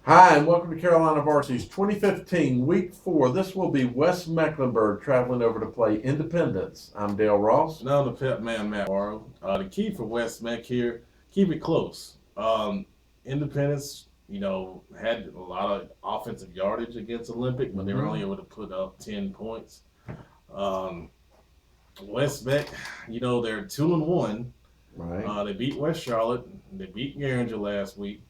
Hi, and welcome to Carolina Varsity's 2015 Week 4. This will be West Mecklenburg traveling over to play Independence. I'm Dale Ross. Now the pet man, Matt Morrow. The key for West Meck here, keep it close. Independence, had a lot of offensive yardage against Olympic, but they were only able to put up 10 points. Um, West Meck, they're 2-1. Right. They beat West Charlotte. They beat Garinger last week.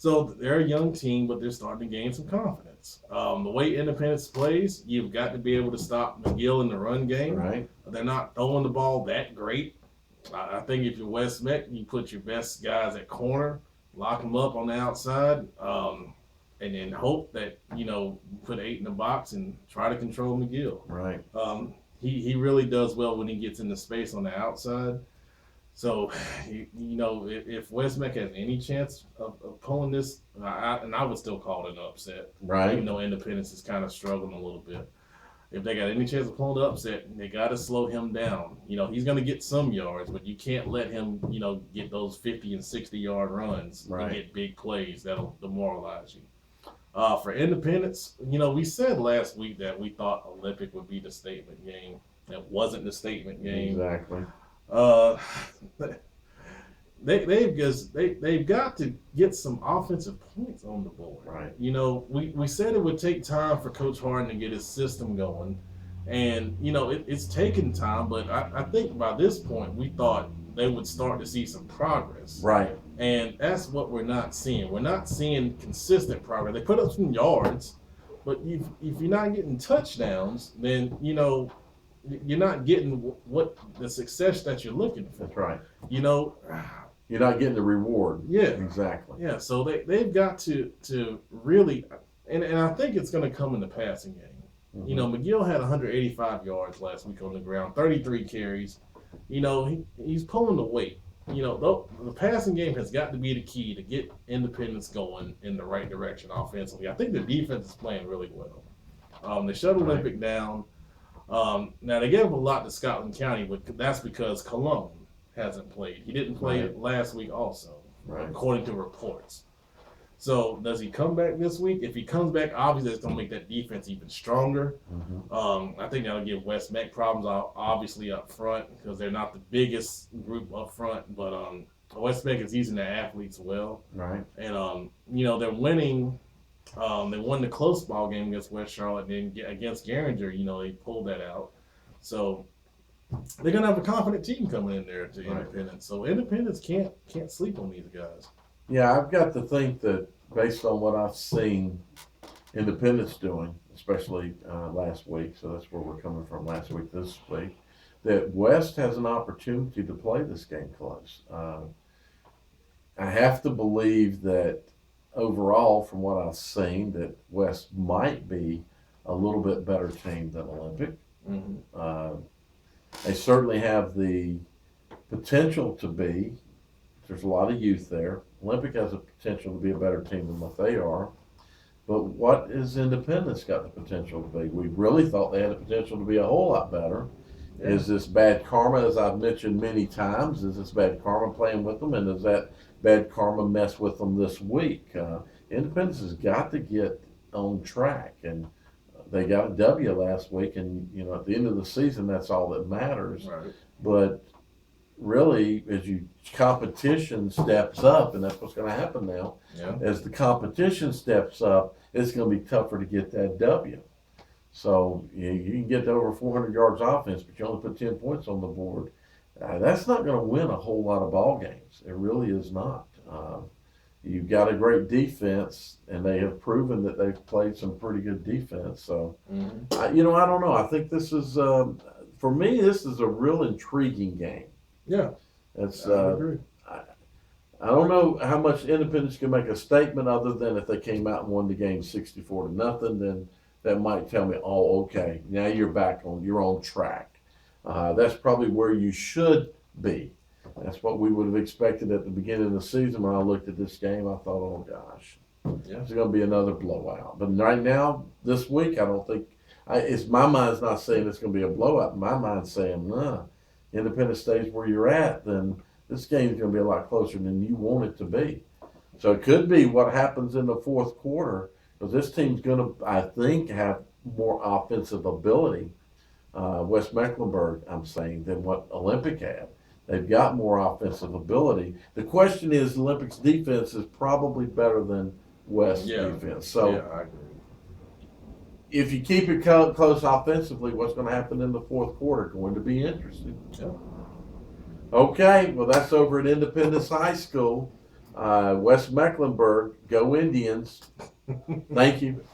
So they're a young team, but they're starting to gain some confidence. The way Independence plays, you've got to be able to stop McGill in the run game. Right. They're not throwing the ball that great. I think if you're West Meck, you put your best guys at corner, lock them up on the outside, and then hope that, put 8 in the box and try to control McGill. Right. He really does well when he gets into space on the outside. So, if West Meck has any chance of pulling this, I would still call it an upset. Right. Even though Independence is kind of struggling a little bit. If they got any chance of pulling the upset, they got to slow him down. He's going to get some yards, but you can't let him, get those 50 and 60-yard runs and get big plays that'll demoralize you. For Independence, we said last week that we thought Olympic would be the statement game. That wasn't the statement game. Exactly. They've got to get some offensive points on the board. Right. We said it would take time for Coach Harden to get his system going, and it's taken time. But I think by this point we thought they would start to see some progress. Right. And that's what we're not seeing. We're not seeing consistent progress. They put up some yards, but if you're not getting touchdowns, then you're not getting what the success that you're looking for. That's right. You're not getting the reward. Yeah. Exactly. Yeah. So they've got to really, and I think it's going to come in the passing game. Mm-hmm. McGill had 185 yards last week on the ground, 33 carries. He's pulling the weight. The passing game has got to be the key to get Independence going in the right direction offensively. I think the defense is playing really well. They shut Olympic down. Now they gave up a lot to Scotland County, but that's because Cologne hasn't played. He didn't play last week also, according to reports. So does he come back this week? If he comes back, obviously it's going to make that defense even stronger. Mm-hmm. I think that'll give West Meck problems obviously up front because they're not the biggest group up front, but West Meck is using their athletes well. Right. And, they're winning. They won the close ball game against West Charlotte, and then against Garinger, they pulled that out. So they're gonna have a confident team coming in there to Independence. So Independence can't sleep on these guys. Yeah, I've got to think that based on what I've seen Independence doing, especially last week, so that's where we're coming from last week, this week, that West has an opportunity to play this game close. I have to believe that overall, from what I've seen, that West might be a little bit better team than Olympic. Mm-hmm. They certainly have the potential to be. There's a lot of youth there. Olympic has the potential to be a better team than what they are. But what is Independence got the potential to be? We really thought they had the potential to be a whole lot better. Yeah. Is this bad karma, as I've mentioned many times, is this bad karma playing with them? And does that bad karma mess with them this week? Independence has got to get on track. And they got a W last week. And, at the end of the season, that's all that matters. Right. But really, as competition steps up, and that's what's going to happen now, as the competition steps up, it's going to be tougher to get that W. So you can get to over 400 yards offense, but you only put 10 points on the board. That's not going to win a whole lot of ball games. It really is not. You've got a great defense, and they have proven that they've played some pretty good defense. So, I don't know. I think this is, for me, this is a real intriguing game. Yeah, that's. I agree. I don't know how much Independence can make a statement other than if they came out and won the game 64-0, then that might tell me, oh, okay, now you're on track. That's probably where you should be. That's what we would have expected at the beginning of the season. When I looked at this game, I thought, oh gosh, it's going to be another blowout. But right now, this week, I don't think my mind's not saying it's going to be a blowout. My mind's saying, nah. Independence stays where you're at, then this game's going to be a lot closer than you want it to be. So it could be what happens in the fourth quarter, because this team's going to, I think, have more offensive ability. West Mecklenburg, I'm saying, than what Olympic had. They've got more offensive ability. The question is, Olympic's defense is probably better than West's defense. So yeah, I agree. if you keep it close offensively, what's going to happen in the fourth quarter? Going to be interesting. Yeah. Okay, well, that's over at Independence High School. West Mecklenburg, go Indians. Thank you.